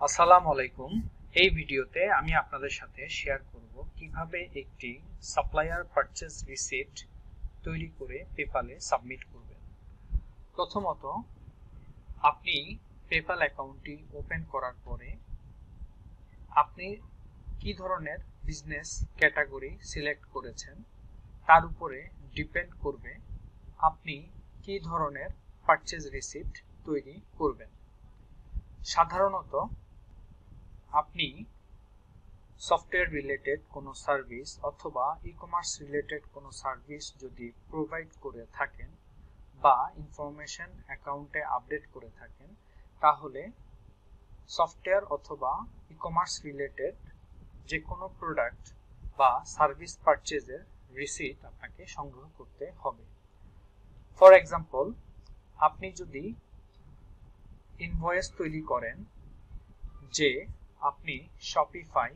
আসসালামু আলাইকুম। এই ভিডিওতে আমি আপনাদের সাথে শেয়ার করব কিভাবে একটি সাপ্লায়ার পারচেজ রিসিপ্ট তৈরি করে পেপ্যালে সাবমিট করবেন। প্রথমত আপনি পেপ্যাল অ্যাকাউন্টটি ওপেন করার পরে আপনি কি ধরনের বিজনেস ক্যাটাগরি সিলেক্ট করেছেন তার উপরে ডিপেন্ড করবে আপনি কি ধরনের পারচেজ রিসিপ্ট তৈরি করবেন। সাধারণত আপনি সফটওয়্যার রিলেটেড কোনো সার্ভিস অথবা ই-কমার্স রিলেটেড কোনো সার্ভিস যদি প্রোভাইড করে থাকেন বা ইনফরমেশন অ্যাকাউন্টে আপডেট করে থাকেন, তাহলে সফটওয়্যার অথবা ই-কমার্স রিলেটেড যে কোনো প্রোডাক্ট বা সার্ভিস পারচেজের রিসিট আপনাকে সংগ্রহ করতে হবে। ফর এক্সাম্পল, আপনি যদি ইনভয়েস তৈরি করেন যে আপনি শপিফাই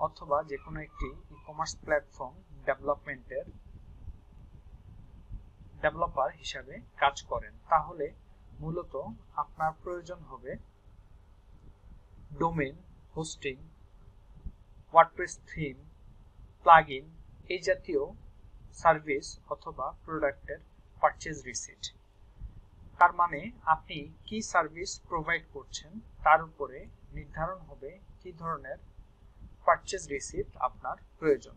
অথবা যে কোনো একটি ই-কমার্স প্ল্যাটফর্ম ডেভেলপমেন্টের ডেভেলপার হিসাবে কাজ করেন, তাহলে মূলত আপনার প্রয়োজন হবে domain, hosting, WordPress theme, plugin এই জাতীয় সার্ভিস অথবা প্রোডাক্টের পারচেজ রিসিট। তার মানে আপনি কি সার্ভিস প্রোভাইড করছেন তার উপরে নির্ধারণ হবে কি ধরনের পারচেজ রিসিপ্ট আপনার প্রয়োজন।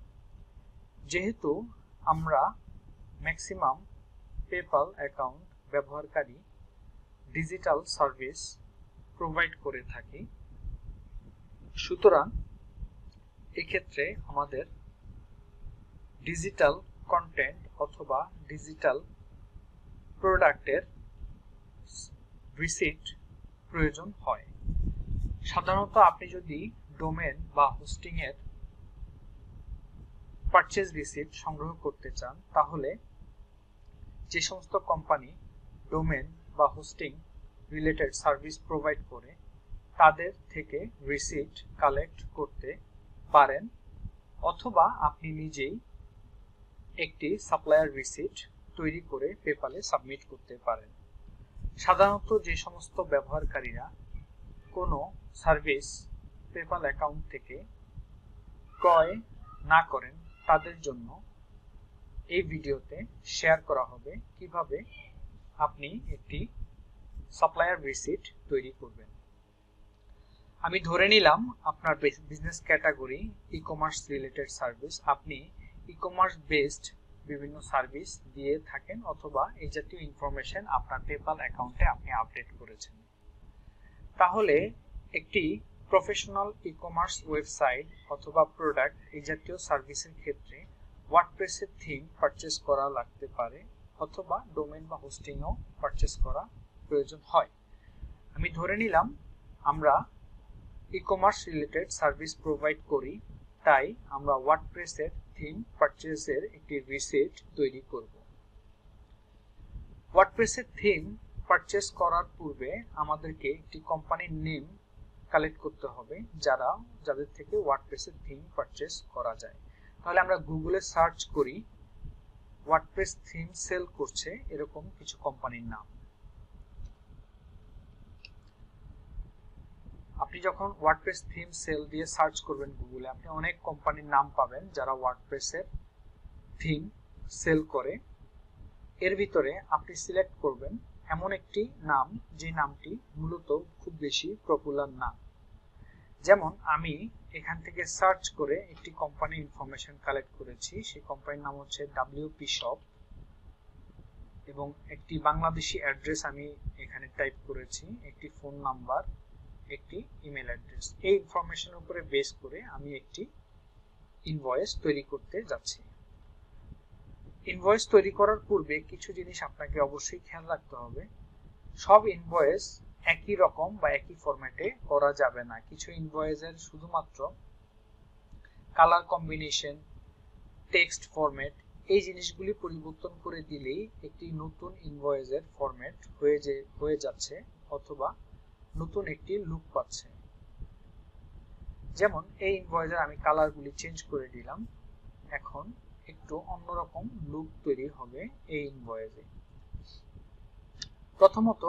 যেহেতু আমরা ম্যাক্সিমাম পেপ্যাল অ্যাকাউন্ট ব্যবহারকারী ডিজিটাল সার্ভিস প্রোভাইড করে থাকি, সুতরাং এক্ষেত্রে আমাদের ডিজিটাল কন্টেন্ট অথবা ডিজিটাল প্রোডাক্টের রিসিপ্ট প্রয়োজন হয়। সাধারণত আপনি যদি ডোমেন বা হোস্টিং এর পারচেজ রিসিপ্ট সংগ্রহ করতে চান, তাহলে যে সমস্ত কোম্পানি ডোমেন বা হোস্টিং রিলেটেড সার্ভিস প্রোভাইড করে তাদের থেকে রিসিপ্ট কালেক্ট করতে পারেন, অথবা আপনি নিজেই একটি সাপ্লায়ার রিসিপ্ট তৈরি করে পেপ্যালে সাবমিট করতে পারেন। সাধারণত যে সমস্ত ব্যবহারকারীরা কোনো সার্ভিস পেপ্যাল অ্যাকাউন্ট থেকে ক্রয় না করেন তাদের জন্য এই ভিডিওতে শেয়ার করা হবে কিভাবে আপনি একটি সাপ্লায়ার রিসিপ্ট তৈরি করবেন। আমি ধরে নিলাম আপনার business category e-commerce related service, আপনি ই-কমার্স বেসড বিভিন্ন সার্ভিস দিয়ে থাকেন অথবা এই জাতীয় ইনফরমেশন আপনার পেপ্যাল অ্যাকাউন্টে আপনি আপডেট করেছেন। তাহলে একটি প্রফেশনাল ই-কমার্স ওয়েবসাইট অথবা প্রোডাক্ট এই জাতীয় সার্ভিসের ক্ষেত্রে ওয়ার্ডপ্রেসের থিম পারচেজ করা লাগতে পারে অথবা ডোমেন বা হোস্টিংও পারচেজ করা প্রয়োজন হয়। আমি ধরে নিলাম আমরা ই-কমার্স রিলেটেড সার্ভিস প্রোভাইড করি, তাই আমরা ওয়ার্ডপ্রেসের থিম পারচেজের একটি রিসিপ্ট তৈরি করব। ওয়ার্ডপ্রেসের থিম পারচেজ করার পূর্বে আমাদেরকে একটি কোম্পানির নেম কালেক্ট করতে হবে যাদের থেকে ওয়ার্ডপ্রেসের থিম পারচেজ করা যায়। তাহলে আমরা গুগলে সার্চ করি ওয়ার্ডপ্রেস থিম সেল করছে এরকম কিছু কোম্পানির নাম। আপনি যখন ওয়ার্ডপ্রেস থিম সেল দিয়ে সার্চ করবেন গুগলে, আপনি অনেক কোম্পানির নাম পাবেন যারা ওয়ার্ডপ্রেসের থিম সেল করে। এর ভিতরে আপনি সিলেক্ট করবেন এমন একটি নাম যে নামটি মূলত খুব বেশি পপুলার না। যেমন আমি এখান থেকে সার্চ করে একটি কোম্পানির ইনফরমেশন কালেক্ট করেছি, সেই কোম্পানির নাম হচ্ছে WP শপ এবং একটি বাংলাদেশি অ্যাড্রেস আমি এখানে টাইপ করেছি, একটি ফোন নাম্বার, একটি ইমেল অ্যাড্রেস। এই ইনফরমেশনের উপরে বেস করে আমি একটি ইনভয়েস তৈরি করতে যাচ্ছি। ইনভয়েস তৈরি করার পূর্বে কিছু জিনিস আপনাকে অবশ্যই খেয়াল রাখতে হবে। সব ইনভয়েস একই রকম বা একই ফরম্যাটে করা যাবে না। কিছু ইনভয়েসের শুধুমাত্র কালার কম্বিনেশন, টেক্সট ফরম্যাট এই জিনিসগুলি পরিবর্তন করে দিলেই একটি নতুন ইনভয়েসের ফরম্যাট হয়ে যাচ্ছে অথবা নতুন একটি লুক পাচ্ছে। যেমন এই ইনভয়েসের আমি কালারগুলি চেঞ্জ করে দিলাম, এখন একটু অন্যরকম লুক তৈরি হবে এই ইনভয়েসে। প্রথমত,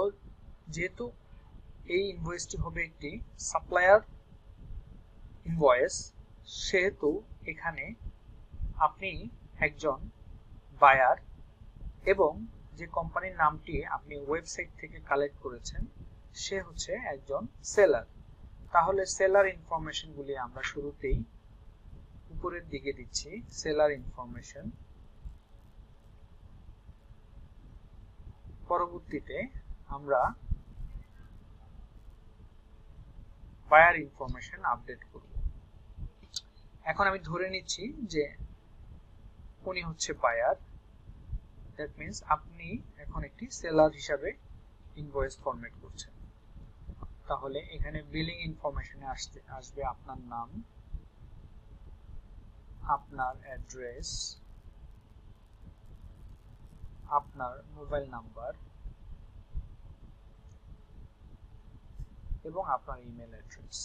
যেহেতু এই ইনভয়েসটি হবে একটি সাপ্লায়ার ইনভয়েস, সেহেতু এখানে আপনি একজন বায়ার এবং যে কোম্পানির নামটি আপনি ওয়েবসাইট থেকে কালেক্ট করেছেন সে হচ্ছে একজন সেলার। তাহলে সেলার ইনফরমেশনগুলি আমরা শুরুতেই উপরের দিকে দিচ্ছি, সেলার ইনফরমেশন। পরবর্তীতে আমরা বায়ার ইনফরমেশন আপডেট করব। এখন আমি ধরে নিচ্ছি যে উনি হচ্ছে বায়ার, দ্যাট মিন্স আপনি এখন একটি সেলার হিসাবে ইনভয়েস ফরম্যাট করছেন। তাহলে এখানে বিলিং ইনফরমেশনে আসবে আপনার নাম, আপনার অ্যাড্রেস, আপনার মোবাইল নাম্বার এবং আপনার ইমেল অ্যাড্রেস।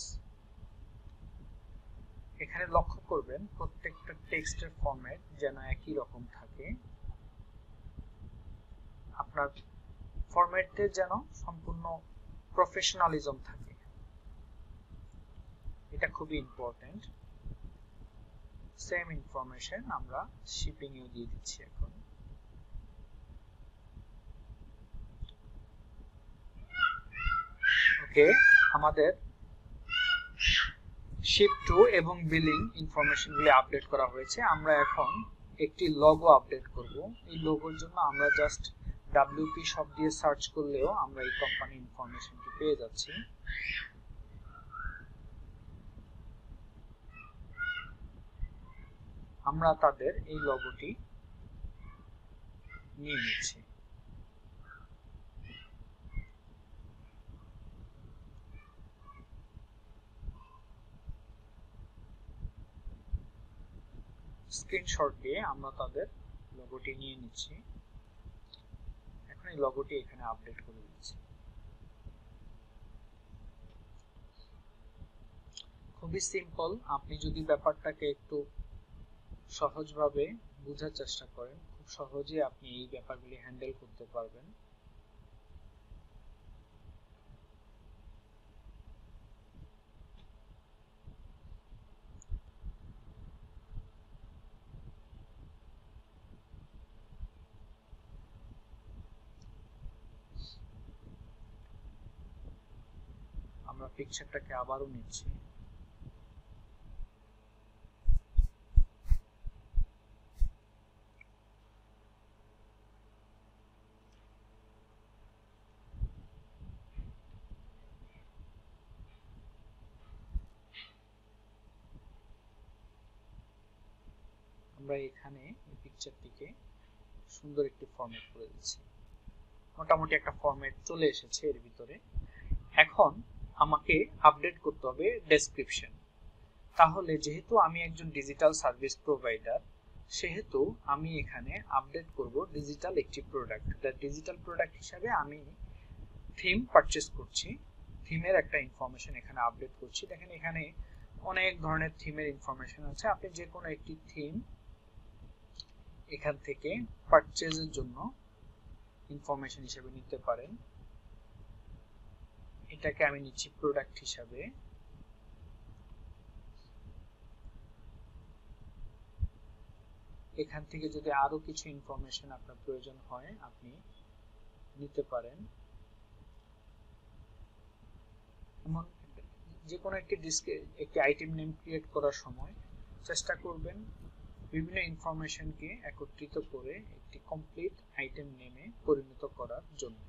এখানে লক্ষ্য করবেন প্রত্যেকটা টেক্সটের ফরম্যাট যেন একই রকম থাকে, আপনার ফরম্যাটে যেন সম্পূর্ণ প্রফেশনালিজম থাকে, এটা খুবই ইম্পর্টেন্ট। সেম ইনফরমেশন আমরা শিপিং এও দিয়ে দিচ্ছি। এখন ওকে, আমাদের শিপ টু এবং বিলিং ইনফরমেশনগুলি আপডেট করা হয়েছে। আমরা এখন একটি লোগো আপডেট করব। এই লোগোর জন্য আমরা জাস্ট WP শপ দিয়ে সার্চ করলেও আমরা এই কোম্পানির ইনফরমেশনটি পেয়ে যাচ্ছি। আমরা তাদের এই লোগোটি নিয়ে নিচ্ছি। স্ক্রিনশট দিয়ে আমরা তাদের লোগোটি নিয়ে নিচ্ছি। এখন এই লোগোটি এখানে আপডেট করে দিচ্ছি। খুবই সিম্পল। আপনি যদি ব্যাপারটাকে একটু সহজভাবে বোঝার চেষ্টা করেন, খুব সহজে আপনি এই ব্যাপারগুলি হ্যান্ডেল করতে পারবেন। আমরা পিকচারটাকে আবারও নিচ্ছি। আমরা এখানে এই পিকচারটিকে সুন্দর একটি ফরম্যাট করে দিচ্ছি। মোটামুটি একটা ফরম্যাট চলে এসেছে এর ভিতরে। এখন আমাকে আপডেট করতে হবে ডেসক্রিপশন। তাহলে যেহেতু আমি একজন ডিজিটাল সার্ভিস প্রোভাইডার, সেহেতু আমি এখানে আপডেট করব ডিজিটাল একটি প্রোডাক্ট। ডিজিটাল প্রোডাক্ট হিসাবে আমি থিম পারচেজ করছি, থিমের একটা ইনফরমেশন এখানে আপডেট করছি। দেখেন এখানে অনেক ধরনের থিমের ইনফরমেশন আছে। আপনি যে কোনো একটি থিম এখান থেকে পারচেজের জন্য ইনফরমেশন হিসেবে নিতে পারেন। এটাকে আমি নিচ্ছি প্রোডাক্ট হিসাবে। এখান থেকে যদি আরো কিছু ইনফরমেশন আপনার প্রয়োজন হয় আপনি নিতে পারেন। এমন যে কোনো একটি আইটেম নেম ক্রিয়েট করার সময় চেষ্টা করবেন বিভিন্ন ইনফরমেশনকে একত্রিত করে একটি কমপ্লিট আইটেম নেমে পরিণত করার জন্য।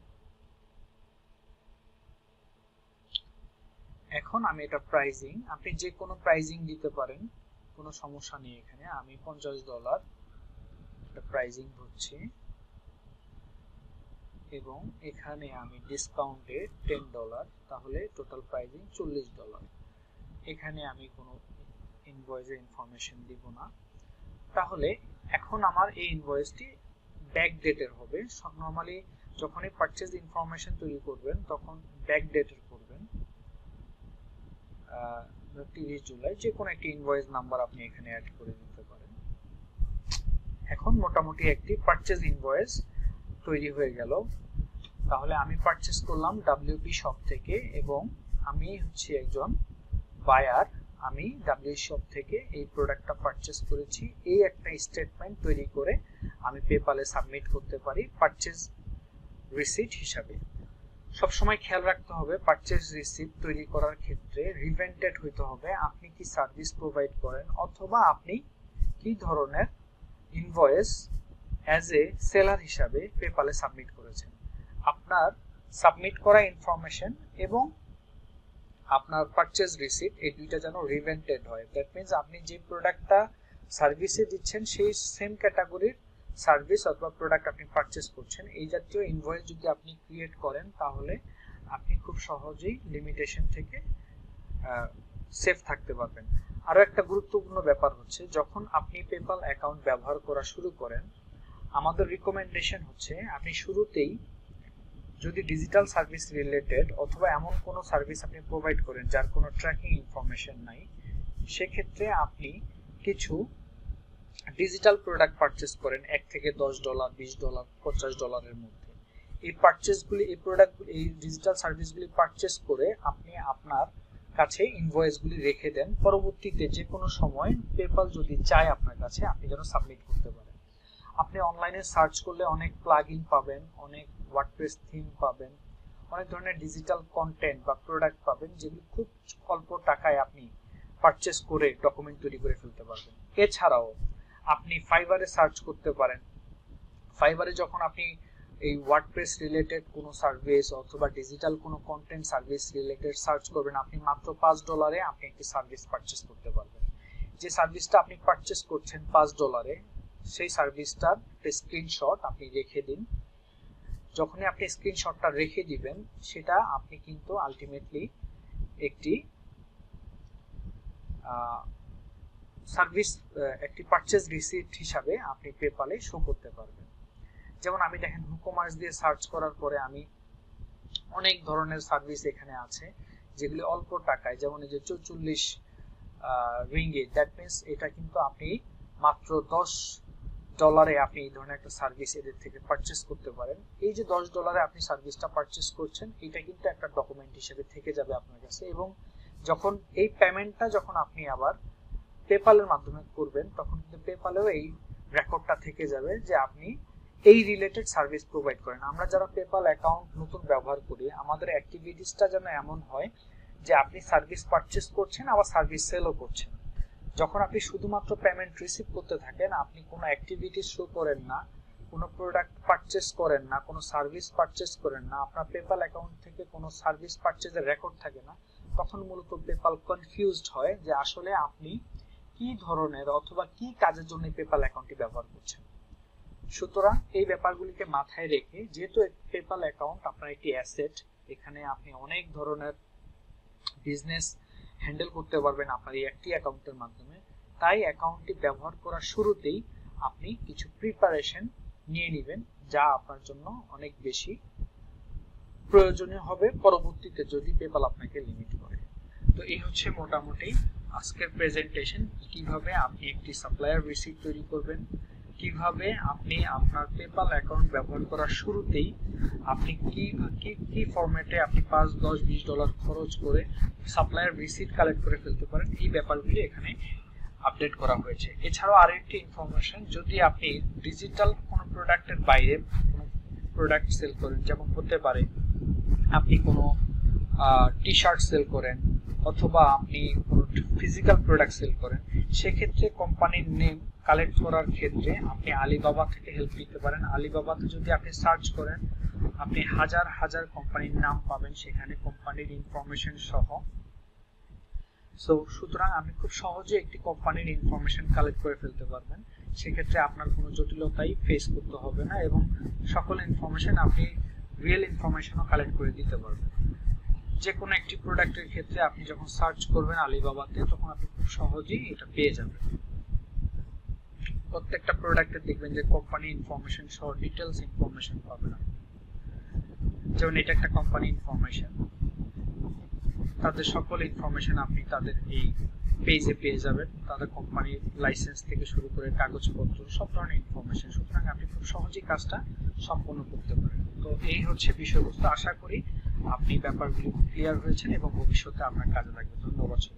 এখন আমি এটা প্রাইজিং, আপনি যে কোনো প্রাইজিং দিতে পারেন, কোনো সমস্যা নেই। এখানে আমি $50 এটা প্রাইজিং হচ্ছে এবং এখানে আমি ডিসকাউন্টে $10, তাহলে টোটাল প্রাইজিং $40। এখানে আমি কোনো ইনভয়েসের ইনফরমেশন দিব না। তাহলে এখন আমার এই ইনভয়েসটি ব্যাক ডেটের হবে। নরমালি যখনই পারচেজ ইনফরমেশন তৈরি করবেন তখন ব্যাক ডেটের করবেন 30 জুলাই। যে কোনো একটি ইনভয়েস নাম্বার আপনি এখানে অ্যাড করে দিতে পারেন। এখন মোটামুটি একটি পারচেজ ইনভয়েস তৈরি হয়ে গেল। তাহলে আমি পারচেজ করলাম WP শপ থেকে এবং আমি হচ্ছে একজন বায়ার, আমি WP শপ থেকে এই প্রোডাক্টটা পারচেজ করেছি, এই একটা স্টেটমেন্ট তৈরি করে আমি পেপালে সাবমিট করতে পারি পারচেজ রিসিট হিসাবে। সবসময় খেয়াল রাখতে হবে পারচেজ রিসিট তৈরি করার ক্ষেত্রে রিভেন্টেড হইতে হবে আপনি কি সার্ভিস প্রোভাইড করেন অথবা আপনি কি ধরনের ইনভয়েস অ্যাজ এ সেলার হিসাবে পেপালে সাবমিট করেছেন। আপনার সাবমিট করা ইনফরমেশন এবং আপনার পারচেজ রিসিট এই দুইটা যেন রিভেন্টেড হয়। দ্যাট মিন্স আপনি যে প্রোডাক্টটা সার্ভিসে দিচ্ছেন সেই সেম ক্যাটাগরির সার্ভিস অথবা প্রোডাক্ট আপনি পারচেজ করছেন, এই জাতীয় ইনভয়েস যদি আপনি ক্রিয়েট করেন তাহলে আপনি খুব সহজেই লিমিটেশন থেকে সেফ থাকতে পারবেন। আরও একটা গুরুত্বপূর্ণ ব্যাপার হচ্ছে যখন আপনি পেপাল অ্যাকাউন্ট ব্যবহার করা শুরু করেন, আমাদের রিকমেন্ডেশন হচ্ছে আপনি শুরুতেই যদি ডিজিটাল সার্ভিস রিলেটেড অথবা এমন কোনো সার্ভিস আপনি প্রোভাইড করেন যার কোনো ট্র্যাকিং ইনফরমেশন নাই, সেক্ষেত্রে আপনি কিছু ডিজিটাল প্রোডাক্ট পারচেজ করেন $1 থেকে $10, $20, $50 মধ্যে। এই পারচেজগুলি, এই প্রোডাক্টগুলি, এই ডিজিটাল সার্ভিসগুলি পারচেজ করে আপনি আপনার কাছে ইনভয়েসগুলি রেখে দেন, পরবর্তীতে যে কোনো সময় পেপাল যদি চায় আপনার কাছে আপনি যেন সাবমিট করতে পারেন। আপনি অনলাইনে সার্চ করলে অনেক প্লাগইন পাবেন, অনেক ওয়ার্ডপ্রেস থিম পাবেন, অনেক ধরনের ডিজিটাল কন্টেন্ট বা প্রোডাক্ট পাবেন যেগুলো খুব অল্প টাকায় আপনি পারচেজ করে ডকুমেন্ট তৈরি করে ফেলতে পারবেন। এছাড়াও আপনি ফাইবারে সার্চ করতে পারেন। ফাইবারে যখন আপনি এই ওয়ার্ডপ্রেস রিলেটেড কোনো সার্ভিস অথবা ডিজিটাল কোনো কন্টেন্ট সার্ভিস রিলেটেড সার্চ করবেন, আপনি মাত্র $5 আপনি একটি সার্ভিস পারচেজ করতে পারবেন। যে সার্ভিসটা আপনি পারচেজ করছেন $5, সেই সার্ভিসটার স্ক্রিনশট আপনি রেখে দিন। যখনই আপনি স্ক্রিনশটটা রেখে দিবেন সেটা আপনি কিন্তু আলটিমেটলি একটি সার্ভিস, একটি পারচেজ রিসিট হিসাবে আপনি পেপালে শো করতে পারবেন। যেমন আমি দেখেন হুকমার্স দিয়ে সার্চ করার পরে আমি অনেক ধরনের সার্ভিস এখানে আছে যেগুলি অল্প টাকায়, যেমন এই যে 44 রিঙ্গিট, দ্যাট মিন্স এটা কিন্তু আপনি মাত্র $10 আপনি এই ধরনের একটা সার্ভিস এদের থেকে পারচেজ করতে পারেন। এই যে $10 আপনি সার্ভিসটা পারচেজ করছেন এটা কিন্তু একটা ডকুমেন্ট হিসেবে থেকে যাবে আপনার কাছে, এবং যখন এই পেমেন্টটা যখন আপনি আবার পেপালের মাধ্যমে করবেন তখন কিন্তু পেপালেও এই রেকর্ডটা থেকে যাবে যে আপনি এই রিলেটেড সার্ভিস প্রোভাইড করেন। আমরা যারা পেপাল অ্যাকাউন্ট নতুন ব্যবহার করি আমাদের অ্যাক্টিভিটিসটা যেন এমন হয় যে আপনি সার্ভিস পারচেজ করছেন আবার সার্ভিস সেলও করছেন। যখন আপনি শুধুমাত্র পেমেন্ট রিসিভ করতে থাকেন, আপনি কোনো অ্যাক্টিভিটিস শো করেন না, কোনো প্রোডাক্ট পারচেজ করেন না, কোনো সার্ভিস পারচেজ করেন না, আপনার পেপাল অ্যাকাউন্ট থেকে কোনো সার্ভিস পারচেজের রেকর্ড থাকে না, তখন মূলত পেপাল কনফিউজড হয় যে আসলে আপনি কি ধরনের অথবা কি কাজের জন্য পেপাল অ্যাকাউন্টটি ব্যবহার করছেন। সুতরাং এই ব্যাপারগুলিকে মাথায় রেখে, যেহেতু পেপাল অ্যাকাউন্ট আপনার একটি অ্যাসেট, এখানে আপনি অনেক ধরনের বিজনেস হ্যান্ডেল করতে পারবেন আপনার এই একটি অ্যাকাউন্টের মাধ্যমে, তাই অ্যাকাউন্টটি ব্যবহার করার শুরুতেই আপনি কিছু প্রিপারেশন নিয়ে নেবেন যা আপনার জন্য অনেক বেশি প্রয়োজনীয় হবে পরবর্তীতে যদি পেপাল আপনাকে লিমিট করে। তো এই হচ্ছে মোটামুটি আজকের প্রেজেন্টেশন, কিভাবে আপনি একটি সাপ্লায়ার রিসিট তৈরি করবেন, কিভাবে আপনি আপনার পেপাল অ্যাকাউন্ট ব্যবহার করার শুরুতেই আপনি কি ফরম্যাটে আপনি $5, $10, $20 খরচ করে সাপ্লায়ার রিসিট কালেক্ট করে ফেলতে পারেন, এই ব্যাপারগুলি এখানে আপডেট করা হয়েছে। এছাড়াও আরেকটি ইনফরমেশন, যদি আপনি ডিজিটাল কোনো প্রোডাক্টের বাইরে কোনো প্রোডাক্ট সেল করেন, যেমন হতে পারে আপনি কোনো টি শার্ট সেল করেন অথবা আপনি কোনো ফিজিক্যাল প্রোডাক্ট সেল করেন, সেক্ষেত্রে কোম্পানির নেম কালেক্ট করার ক্ষেত্রে আপনি আলিবাবা থেকে হেল্প নিতে পারেন। আলিবাবাতে যদি আপনি সার্চ করেন আপনি হাজার হাজার কোম্পানির নাম পাবেন সেখানে, কোম্পানির ইনফরমেশন সহ। সুতরাং আপনি খুব সহজে একটি কোম্পানির ইনফরমেশন কালেক্ট করে ফেলতে পারবেন, সেক্ষেত্রে আপনার কোনো জটিলতাই ফেস করতে হবে না এবং সকল ইনফরমেশন আপনি রিয়েল ইনফরমেশনও কালেক্ট করে দিতে পারবেন। যে কোনো একটি প্রোডাক্টের ক্ষেত্রে আপনি যখন সার্চ করবেন আলিবাবাতে তখন আপনি খুব সহজেই এটা পেয়ে যাবেন। প্রত্যেকটা প্রোডাক্টে দেখবেন যে কোম্পানি ইনফরমেশন সহ ডিটেইলস ইনফরমেশন পাবেন। যেমন এটা একটা কোম্পানি ইনফরমেশন, তাদের সকল ইনফরমেশন আপনি তাদের এই পেজে পেয়ে যাবেন, তাদের কোম্পানির লাইসেন্স থেকে শুরু করে কাগজপত্র সব ধরনের ইনফরমেশন। সুতরাং আপনি খুব সহজেই কাজটা সম্পন্ন করতে পারেন। তো এই হচ্ছে বিষয়বস্তু। আশা করি আপনি ব্যাপারগুলি ক্লিয়ার হয়েছেন এবং ভবিষ্যতে আপনার কাজে লাগবে। ধন্যবাদ।